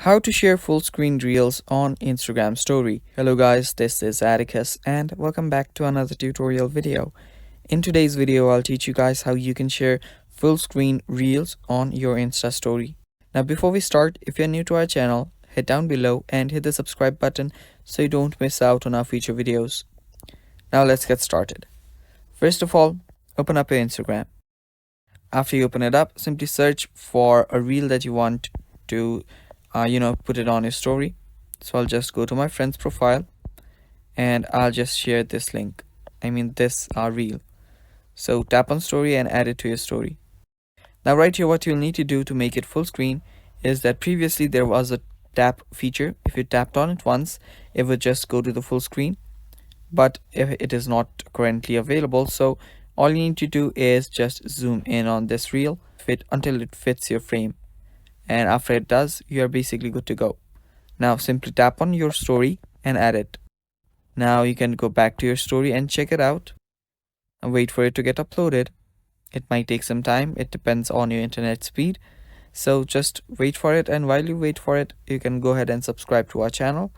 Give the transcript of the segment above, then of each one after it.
How to share full screen reels on Instagram story. Hello guys, this is Atticus and welcome back to another tutorial video. In today's video, I'll teach you guys how you can share full screen reels on your Insta story. Now before we start, if you're new to our channel, hit down below and hit the subscribe button so you don't miss out on our future videos. Now let's get started. First of all, open up your Instagram. After you open it up, simply search for a reel that you want to put it on your story. So I'll just go to my friend's profile and I'll just share this link, this reel. So tap on story and add it to your story. Now right here, what you'll need to do to make it full screen is that previously there was a tap feature. If you tapped on it once, it would just go to the full screen, but if it is not currently available, so all you need to do is just zoom in on this reel until it fits your frame, and after it does, you are basically good to go. Now simply tap on your story and add it. Now you can go back to your story and check it out and wait for it to get uploaded. It might take some time, it depends on your internet speed, so just wait for it, and while you wait for it, you can go ahead and subscribe to our channel.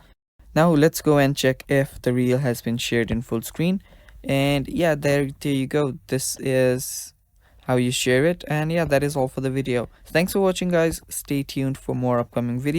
Now let's go and check if the reel has been shared in full screen. And yeah, there you go. This is how you share it, and yeah, that is all for the video. Thanks for watching guys. Stay tuned for more upcoming videos.